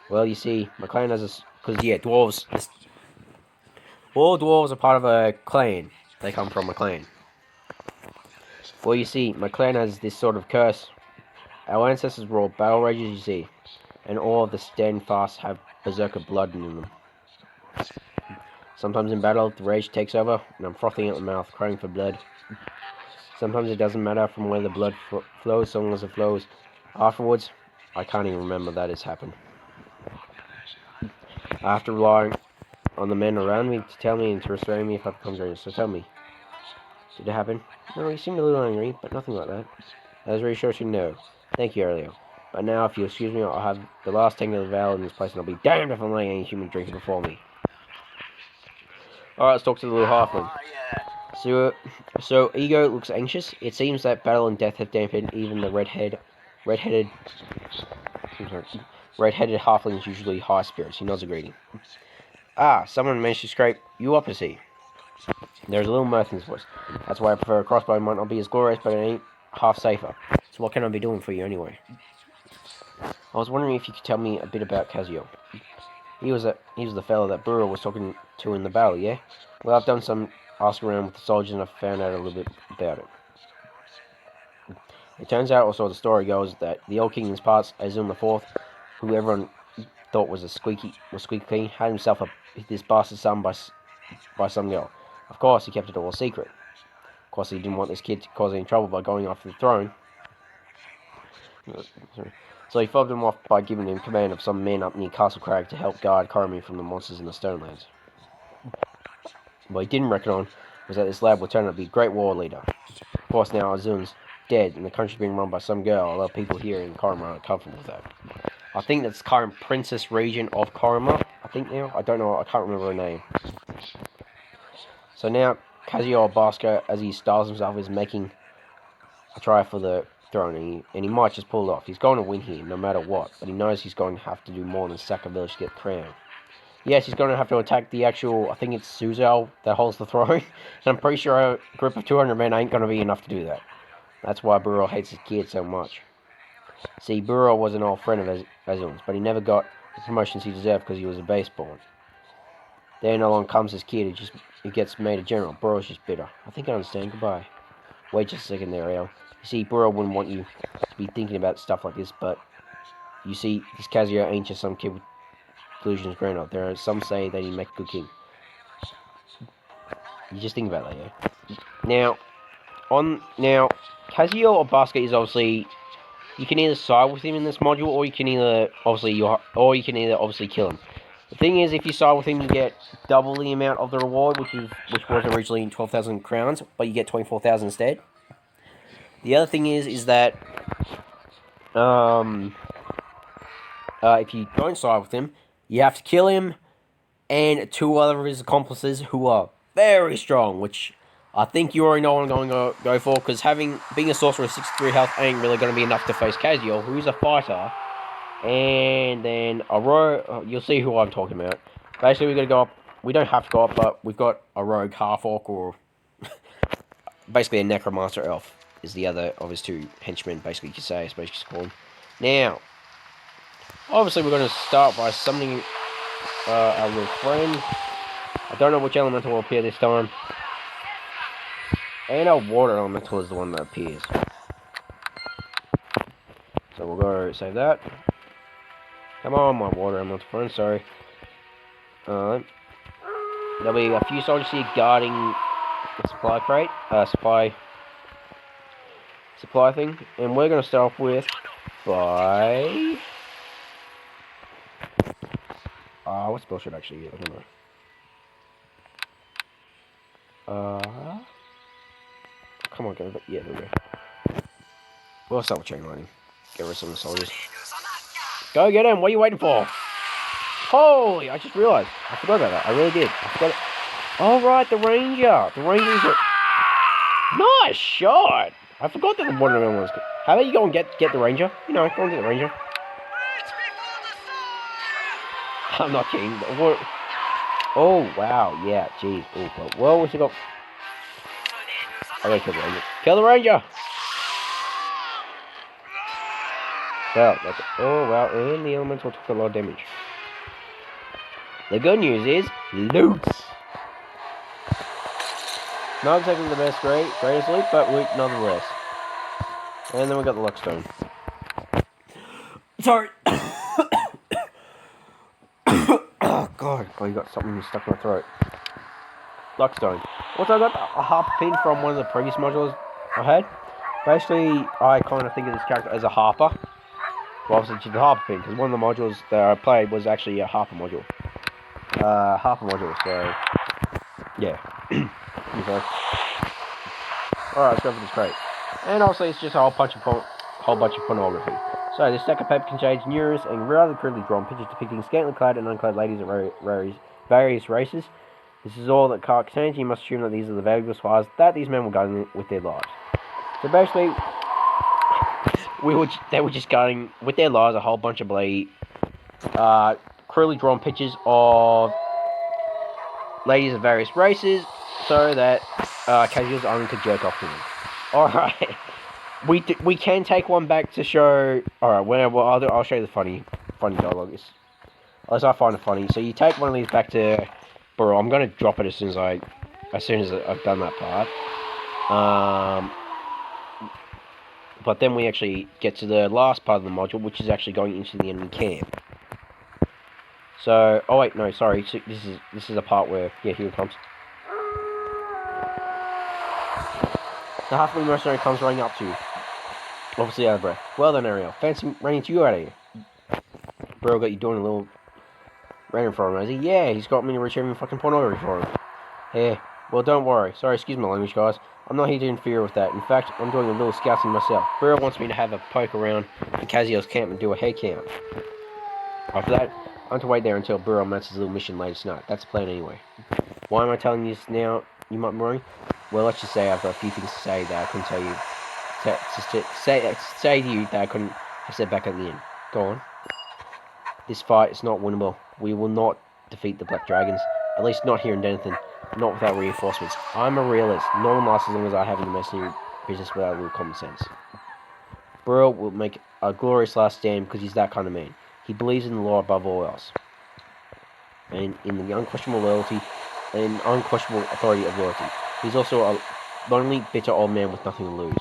Speaker 1: Well, you see, my clan has a... Because, yeah, dwarves... All dwarves are part of a clan. They come from a clan. Well, you see, my clan has this sort of curse. Our ancestors were all battle rages, you see. And all of the standfasts have berserker blood in them. Sometimes in battle, the rage takes over, and I'm frothing at the mouth, crying for blood. Sometimes it doesn't matter from where the blood flows, so long as it flows. Afterwards, I can't even remember that it's happened. I have to rely on the men around me to tell me and to restrain me if I become dangerous. So tell me, did it happen? No, you seemed a little angry, but nothing like that. That was reassuring, no. Thank you, Aurelio. But now, if you excuse me, I'll have the last tank of the veil in this place, and I'll be damned if I'm letting any human drinking before me. Alright, let's talk to the little halfling. So Ego looks anxious. It seems that battle and death have dampened even the red-headed halfling's usually high spirits. He nods a greeting. Ah, someone managed to scrape you up, is he? There's a little mirth in his voice. That's why I prefer a crossbow. It might not be as glorious, but it ain't half safer. So what can I be doing for you anyway? I was wondering if you could tell me a bit about Kazuo. He was the fellow that Burrow was talking to in the battle, yeah? Well, I've done some asking around with the soldiers and I've found out a little bit about it. It turns out, also the story goes, that the old king in his parts, Azun IV, who everyone thought was squeaky clean, had himself this bastard son by some girl. Of course, he kept it all secret. Of course, he didn't want this kid to cause any trouble by going after the throne. So he fobbed him off by giving him command of some men up near Castle Crag to help guard Coromir from the monsters in the Stonelands. What he didn't reckon on was that this lad would turn out to be a great war leader. Of course, now Azun's dead and the country's being run by some girl, although people here in Coromir aren't comfortable with that. I think that's the current princess region of Coromir, I think now. I don't know, I can't remember her name. So now, Kazuo Basco, as he styles himself, is making a try for the throne, and he might just pull it off. He's going to win here, no matter what, but he knows he's going to have to do more than sack a village to get the crown. Yes, he's going to have to attack the actual, I think it's Suzelle that holds the throne, and I'm pretty sure a group of 200 men ain't going to be enough to do that. That's why Burrow hates his kid so much. See, Burrow was an old friend of Azun's, but he never got the promotions he deserved because he was a baseborn. Then along comes his kid who gets made a general. Burrow's just bitter. I think I understand. Goodbye. Wait just a second there, Al. You see, Burrow wouldn't want you to be thinking about stuff like this, but you see, this Kazuya ain't just some kid with delusions growing up. There are some say that he make a good king. You just think about that, yeah? Now, Kazuya or Basket is obviously, you can either side with him in this module, or you can either obviously kill him. The thing is, if you side with him, you get double the amount of the reward, which was originally 12,000 crowns, but you get 24,000 instead. The other thing is that if you don't side with him, you have to kill him and 2 other of his accomplices who are very strong, which I think you already know what I'm going to go for, because being a sorcerer with 63 health ain't really going to be enough to face Kazuya, who's a fighter. And then a rogue, you'll see who I'm talking about. Basically, we're going to go up, we don't have to go up, but we've got a rogue half-orc, or basically a necromancer elf, is the other of his 2 henchmen, basically, you could say, I suppose you could call him. Now, obviously we're going to start by summoning our little friend. I don't know which elemental will appear this time. And our water elemental is the one that appears. So we'll go save that. Come on, my water elemental friend, sorry. There'll be a few soldiers here guarding the supply crate, supply thing. And we're going to start off with by... what spell should I actually use? I don't know. Come on, go. Yeah, there we go. We'll start with chain lightning. Get rid of some of the soldiers. Go get him! What are you waiting for? Holy! I just realized. I forgot about that. I really did. I forgot it. Oh, right, the ranger. The ranger's a... Nice shot! I forgot that the watermelon was good. How about you go and get the ranger? You know, go and get the ranger. I'm not kidding. Oh, wow. Yeah, jeez. Oh, well, what's it got? I gotta kill the ranger. Kill the ranger! Wow, oh, wow. And the elemental took a lot of damage. The good news is, loot! Not exactly the best greatest loot, but loot nonetheless. And then we got the luck stone. Sorry. Oh god, you got something stuck in my throat. Luckstone. Also, I got a harp pin from one of the previous modules I had. Basically, I kind of think of this character as a harper. Well, obviously, she's a harper pin, because one of the modules that I played was actually a harper module. So yeah. Okay. Alright, let's go for this crate. And obviously, it's just a whole bunch of pornography. So, this stack of paper contains numerous and rather crudely drawn pictures depicting scantily clad and unclad ladies of various races. This is all that card contains. You must assume that these are the valuable supplies that these men were guarding with their lives. So basically, they were just guarding with their lives a whole bunch of crudely drawn pictures of ladies of various races, so that casuals only could jerk off to them. Alright. We can take one back to show... Alright, I'll show you the funny dialogue. Unless I find it funny. So you take one of these back to... Bro, I'm going to drop it as soon as I've done that part. But then we actually get to the last part of the module, which is actually going into the enemy camp. So... Oh wait, no, sorry. So this is a part where... Yeah, here it comes. The halfling mercenary comes running up to you. Obviously out of breath. Well then, Ariel, fancy running into you out of here. Bro got you doing a little random for him, has he? Yeah, he's got me retrieving fucking pornography for him. Yeah, well don't worry. Sorry, excuse my language, guys. I'm not here to interfere with that. In fact, I'm doing a little scouting myself. Bro wants me to have a poke around in Kazuya's camp and do a head count. After that, I'm to wait there until Burrow matches his little mission later tonight. That's the plan anyway. Why am I telling you this now? You might be worrying. Well, let's just say I've got a few things to say that I couldn't tell you. Say to you that I couldn't have said back at the end. Go on. This fight is not winnable. We will not defeat the Black Dragons. At least not here in Denethor. Not without reinforcements. I'm a realist. No one lasts as long as I have in the mercenary business without a little common sense. Burrow will make a glorious last stand because he's that kind of man. He believes in the law above all else. And in the unquestionable loyalty and unquestionable authority of loyalty. He's also lonely, bitter old man with nothing to lose.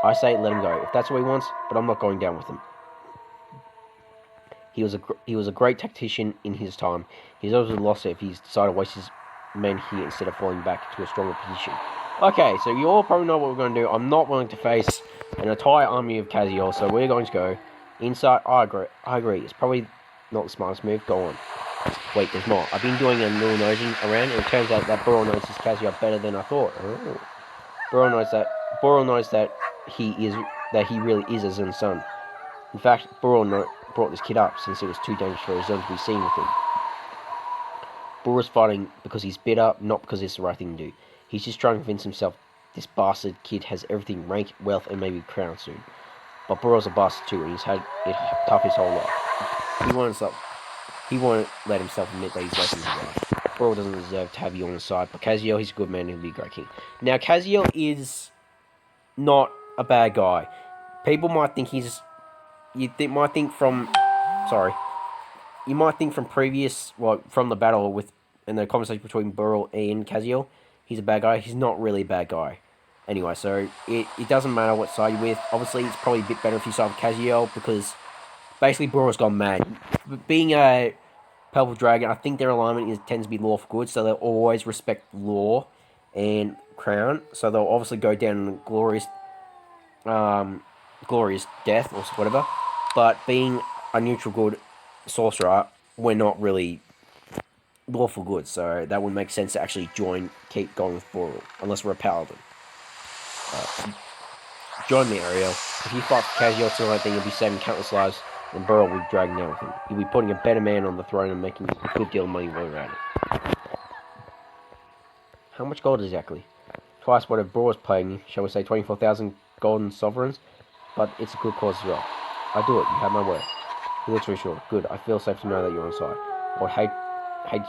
Speaker 1: I say let him go, if that's what he wants, but I'm not going down with him. He was a great tactician in his time. He's obviously lost it if he's decided to waste his men here instead of falling back to a stronger position. Okay, so you all probably know what we're going to do. I'm not willing to face an entire army of Kaziel, so we're going to go inside. I agree. It's probably not the smartest move. Go on. Wait, there's more. I've been doing a little nosing around, and it turns out that Burl knows his Kaziel better than I thought. Oh. Burl knows that he really is his own son. In fact, Burl brought this kid up since it was too dangerous for his son to be seen with him. Burl's fighting because he's bitter, not because it's the right thing to do. He's just trying to convince himself this bastard kid has everything, rank, wealth, and maybe a crown soon. But Burl's a bastard too, and he's had it tough his whole life. He won't let himself admit that he's less than his life. Burl doesn't deserve to have you on his side, but Kaziel, he's a good man and he'll be a great king. Now, Kaziel is not a bad guy. People might think you might think from previous, well, from the battle and the conversation between Burl and Kaziel, he's a bad guy. He's not really a bad guy. Anyway, so it doesn't matter what side you're with. Obviously, it's probably a bit better if you side with Kaziel, because basically Burl's gone mad. Being a Purple Dragon, I think their alignment tends to be law for good, so they'll always respect law and crown. So they'll obviously go down in glorious death or whatever. But being a neutral good sorcerer, we're not really lawful good, so that would make sense to actually keep going with Burl, unless we're a paladin. Join me, Ariel. If you fight for Kaziel tonight, then you'll be saving countless lives, and Burl will be dragging down with him. You'll be putting a better man on the throne and making a good deal of money while you're at it. How much gold exactly? Twice what a Burl was paying you, shall we say 24,000 golden sovereigns? But it's a good cause as well. I do it, you have my word. He looks reassured. Good, I feel safe to know that you're on side. I would hate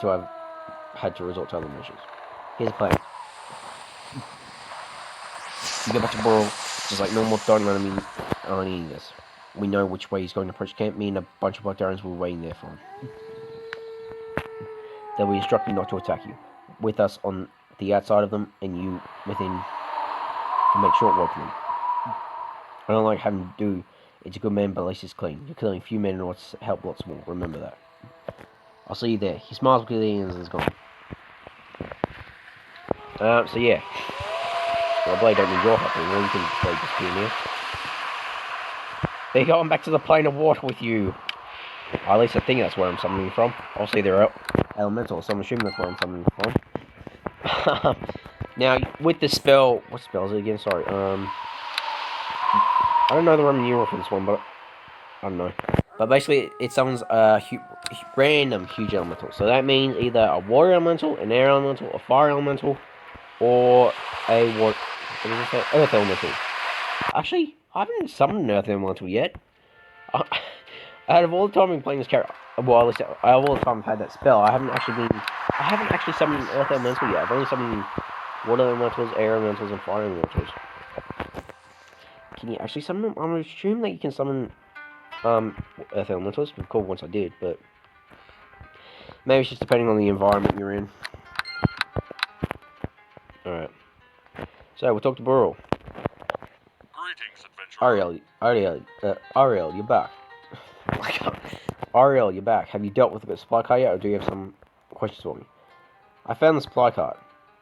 Speaker 1: to have had to resort to other measures. Here's a plan. You go back to Burl, just like normal, don't let him in on any of this. We know which way he's going to approach camp. Me and a bunch of Daenarians will be waiting there for him. They'll be instructed not to attack you. With us on the outside of them, and you within to make short work of them. I don't like having to do. It's a good man, but at least he's clean. You're killing a few men in order to help lots more. Remember that. I'll see you there. He smiles because he is gone. So yeah. Well, I really don't need your help anymore. You can play this here now. They're going back to the plane of water with you. Or at least I think that's where I'm summoning from. Obviously they're elemental, so I'm assuming that's where I'm summoning from. Now, with the spell... What spell is it again? Sorry. I don't know the Roman numeral for this one, but... I don't know. But basically, it summons a random huge elemental. So that means either a water elemental, an air elemental, a fire elemental, or a earth elemental. Actually, I haven't summoned an earth elemental yet. Out of all the time I've been playing this character, well, at least out of all the time I've had that spell, I haven't actually summoned an earth elemental yet. I've only summoned water elementals, air elementals, and fire elementals. Can you actually summon them? I'm assuming that you can summon earth elementals. Of course, once I did, but maybe it's just depending on the environment you're in. Alright. So, we'll talk to Burl.
Speaker 2: Greetings, adventurer.
Speaker 1: Ariel, you're back. Ariel, you're back. Have you dealt with the supply cart yet, or do you have some questions for me? I found the supply cart.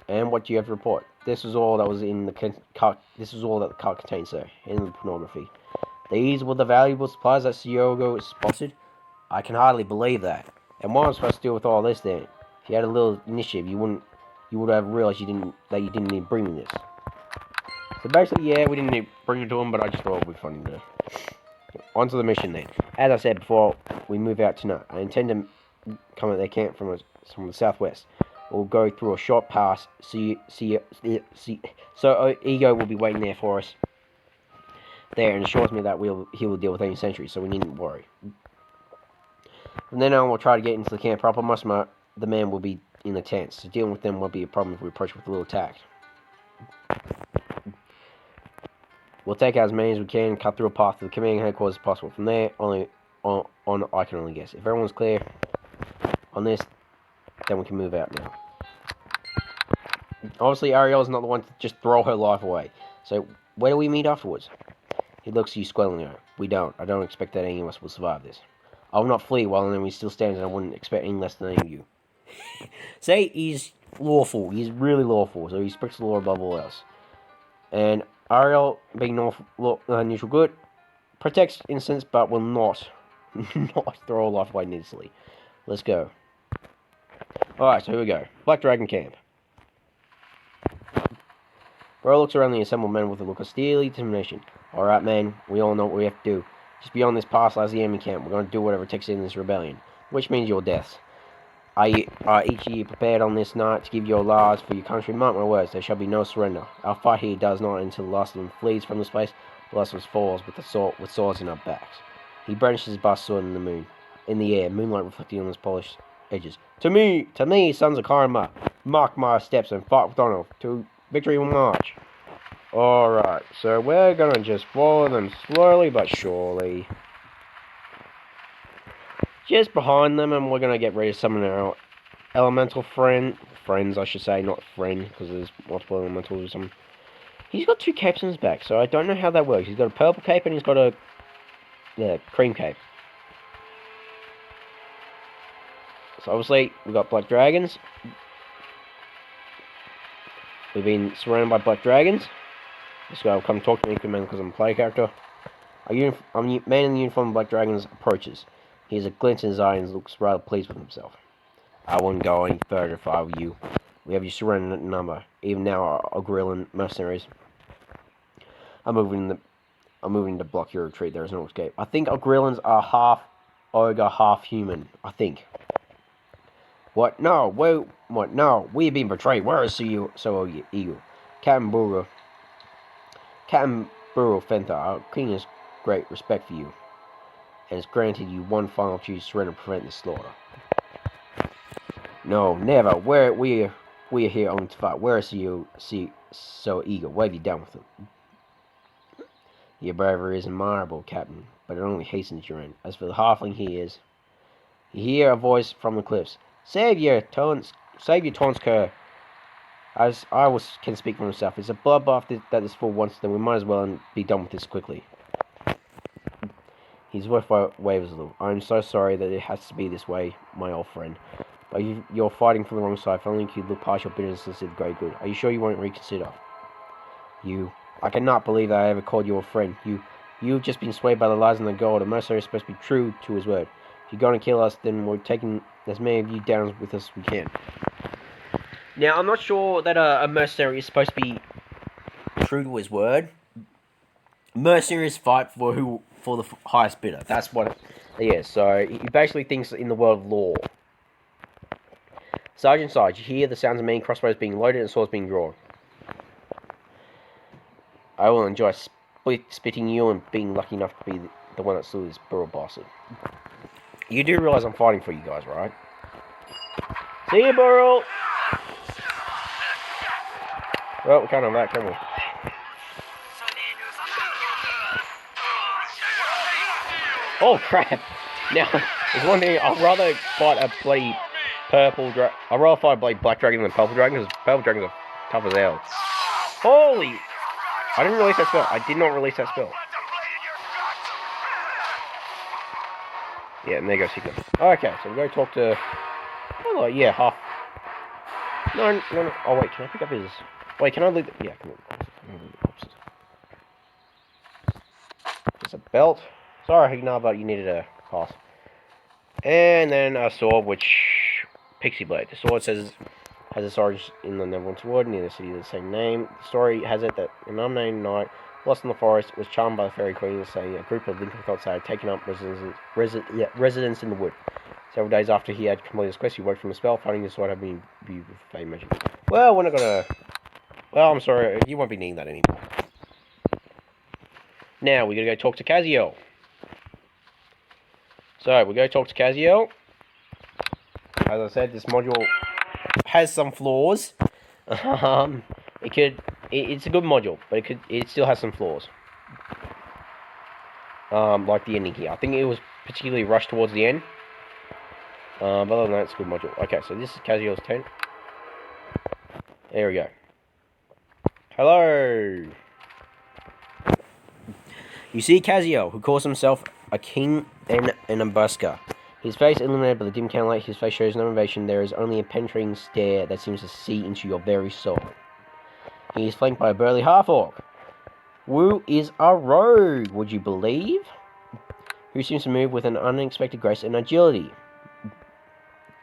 Speaker 1: And what do you have to report? This was all that was in the cart. This was all that the cart contained, sir. In the pornography. These were the valuable supplies that Siogo spotted. I can hardly believe that. And what am I supposed to do with all this then? If you had a little initiative, you would have realized that you didn't need to bring me this. So basically, yeah, we didn't need to bring it to him, but I just thought it would be funny to. On to the mission then. As I said before, we move out tonight. I intend to come at their camp from the southwest. We'll go through a short pass. So Ego will be waiting there for us. There, and assures me that he will deal with any sentries, so we needn't worry. From then on, we'll try to get into the camp proper. Most of the men will be in the tents, so dealing with them won't be a problem if we approach with a little tact. We'll take out as many as we can, cut through a path to the commanding headquarters as possible. From there, I can only guess. If everyone's clear on this, then we can move out now. Obviously, Ariel's not the one to just throw her life away. So, where do we meet afterwards? He looks at you squarely. We don't. I don't expect that any of us will survive this. I will not flee while an enemy still stands, and I wouldn't expect any less than any of you. Say he's lawful. He's really lawful, so he respects the law above all else. And Ariel, being neutral good, protects innocence, but will not throw a life away needlessly. Let's go. Alright, so here we go. Black Dragon Camp. Bro looks around the assembled men with a look of steely determination. Alright, man, we all know what we have to do. Just beyond this pass lies the enemy camp. We're going to do whatever it takes in this rebellion, which means your deaths. Are each of you prepared on this night to give your lives for your country? Mark my words, there shall be no surrender. Our fight here does not until the last of them flees from this place, the last of us falls with swords in our backs. He brandishes his bast sword in the air, moonlight reflecting on his polished edges. To me, sons of Karma, mark my steps and fight with honor. To victory will march. Alright, so we're gonna just follow them slowly but surely. Just behind them, and we're gonna get ready to summon our elemental friends, I should say, not friend, because there's multiple elementals. He's got 2 capes on his back, so I don't know how that works. He's got a purple cape and he's got a cream cape. So obviously, we've got black dragons. We've been surrounded by black dragons. This guy will come talk to me because I'm a player character. A man in the uniform of black dragons approaches. He has a glint in his eye and looks rather pleased with himself. I wouldn't go any further if I were you. We have you surrounded in number. Even now, our Grillan mercenaries. I'm moving to block your retreat. There is no escape. I think our Grillans are half ogre, half human. I think. What? No. What? No. We have been betrayed. Where is you? So eagle. Captain Buru Fentha, our king has great respect for you, and has granted you one final opportunity to surrender to prevent this slaughter. No, never. We are here only to fight. Where is you so eager? What have you done with him? Your bravery is admirable, Captain, but it only hastens your end. As for the halfling you hear a voice from the cliffs. Save your taunts, Cur. As can speak for himself. It's a bloodbath that is full once, then we might as well be done with this quickly. His voice wavers a little. I'm so sorry that it has to be this way, my old friend. But you're fighting for the wrong side. If only you could look past your bitterness and see the great good. Are you sure you won't reconsider? I cannot believe that I ever called you a friend. You've just been swayed by the lies and the gold. A mercenary is supposed to be true to his word. If you're going to kill us, then we're taking as many of you down with us as we can. Now, I'm not sure that a mercenary is supposed to be true to his word. Mercenaries fight for the highest bidder. That's what it is. So, he basically thinks in the world of law. Sergeant Sarge, you hear the sounds of many crossbows being loaded and swords being drawn. I will enjoy spitting you and being lucky enough to be the one that slew this brutal bastard. You do realize I'm fighting for you guys, right? See you, Burl! Well, we can't have that, can we? Oh, crap! Now, there's one thing, I'd rather fight a bloody purple dragon. I'd rather fight a bloody black dragon than purple dragon, because purple dragons are tough as hell. Holy! I didn't release that spell. I did not release that spell. Yeah, and there goes Sigma. Okay, so we go talk to... Oh, yeah, half... No. Oh, wait, can I pick up his... Wait, can I leave... Yeah, come on. There's a belt. Sorry, Hignar, but you needed a pass. And then a sword, which... Pixie Blade. The sword has its origin in the Neverwinter Wood, near the city of the same name. The story has it that an unnamed knight, lost in the forest, was charmed by the fairy queen, saying a group of Lincoln had taken up residence in the wood. Several days after he had completed his quest, he woke from a spell, finding his sword had been viewed with fame magic. Well, we're not gonna... Well, I'm sorry, you won't be needing that anymore. Now, we're gonna go talk to Kaziel. So, we go talk to Kaziel. As I said, this module has some flaws. It's a good module, but it still has some flaws. Like the ending here. I think it was particularly rushed towards the end. But other than that, it's a good module. Okay, so this is Kaziel's tent. There we go. Hello! You see Kaziel, who calls himself a king and an ambassador. His face illuminated by the dim candlelight, his face shows no innovation. There is only a penetrating stare that seems to see into your very soul. He is flanked by a burly half-orc. Wu is a rogue, would you believe? Who seems to move with an unexpected grace and agility.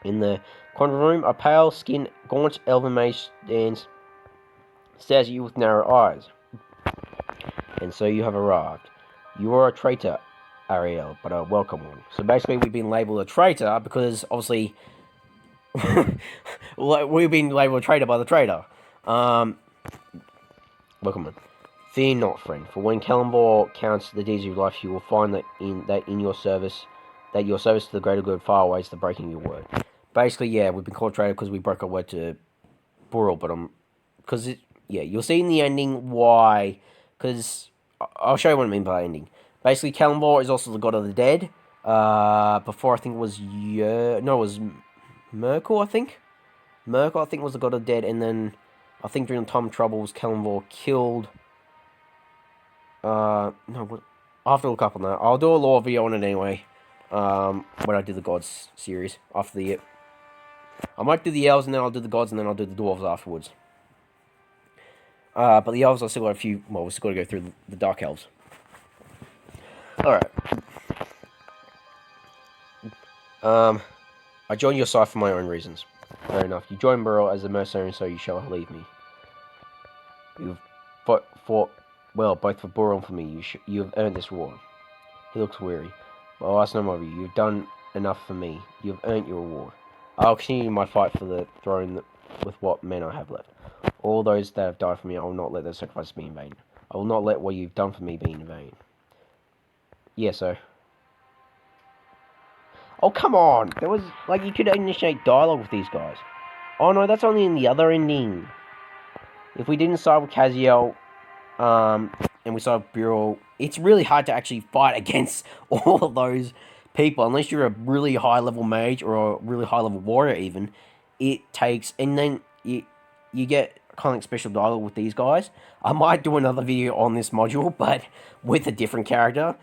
Speaker 1: In the corner of the room, a pale-skinned, gaunt elven mage stares at you with narrow eyes. And so you have arrived. You are a traitor, Ariel, but a welcome one. So basically we've been labelled a traitor because, obviously, we've been labelled a traitor by the traitor. Welcome on. Fear not, friend, for when Kalimdor counts the deeds of your life, you will find that your service to the greater good far outweighs the breaking of your word. Basically, yeah, we've been called traitor because we broke our word to Burrell, but you'll see in the ending why, because I'll show you what I mean by ending. Basically, Kalimdor is also the god of the dead. Before, I think it was it was Merkel, I think. Merkel, I think, was the god of the dead, and then I think during the time of troubles, Kalimdor killed... I'll have to look up on that. I'll do a lore video on it anyway. When I do the gods series after the... I might do the elves, and then I'll do the gods, and then I'll do the dwarves afterwards. But the elves, I still got a few... Well, we've still got to go through the dark elves. Alright. I joined your side for my own reasons. Fair enough. You joined Burrell as a mercenary, so you shall leave me. You've fought well, both for Burrell and for me. You have earned this reward. He looks weary. But I'll ask no more of you. You've done enough for me. You have earned your reward. I'll continue my fight for the throne with what men I have left. All those that have died for me, I will not let their sacrifices be in vain. I will not let what you've done for me be in vain. Yeah, so... Oh, come on! There was... Like, you could initiate dialogue with these guys. Oh, no, that's only in the other ending. If we didn't side with Kaziel, and we side with Burrell, it's really hard to actually fight against all of those people. Unless you're a really high-level mage, or a really high-level warrior, even. It takes... And then you get kind of like special dialogue with these guys. I might do another video on this module, but with a different character.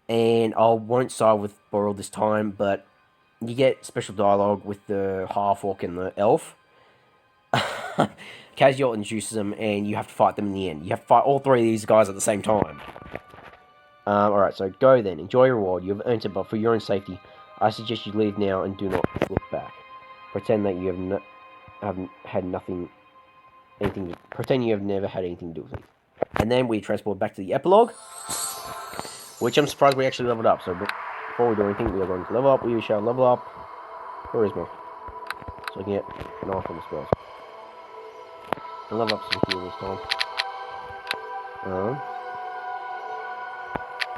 Speaker 1: And I won't side with Burrell this time, but you get special dialogue with the half-orc and the elf. Kaziel introduces them, and you have to fight them in the end. You have to fight all three of these guys at the same time. Alright, so go then. Enjoy your reward. You have earned it, but for your own safety, I suggest you leave now and do not look back. Pretend that you haven't had nothing... Pretend you have never had anything to do with it. And then we transport back to the epilogue. Which I'm surprised we actually leveled up. So before we do anything, we are going to level up. We shall level up. Where is my? So I can get an eye from the spells. I'll level up some heal this time.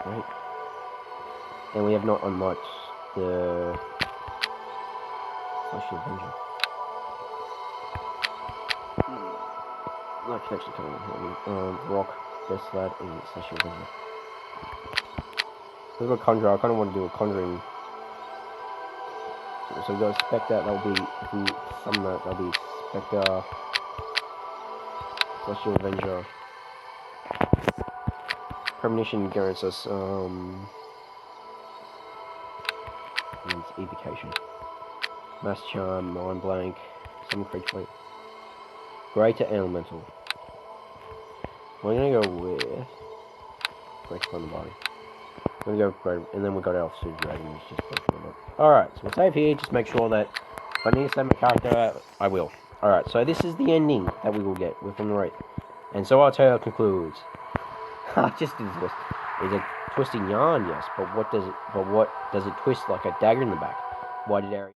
Speaker 1: Right. And we have not unlocked the Flash Avenger. That should actually come in here. Rock, Death Slab, and Flash Avenger. There's a conjure. I kind of want to do a conjuring. So we got a Spectre. That'll be, if we summon that, that'll be Spectre, Celestial Avenger. Premonition guarantees us, Evocation. Mass Charm, Mind Blank, Summon Creature. Greater Elemental. We're gonna go with Greater on the Body. We're gonna go great, and then we got our Super Dragon, which just broken up. Alright, so we'll save here, just make sure that if I need to save my character, I will. Alright, so this is the ending that we will get with from the Wraith. And so our tale concludes. Just a twist. It's a twisting yarn, yes, but what does it twist like a dagger in the back? Why did Ari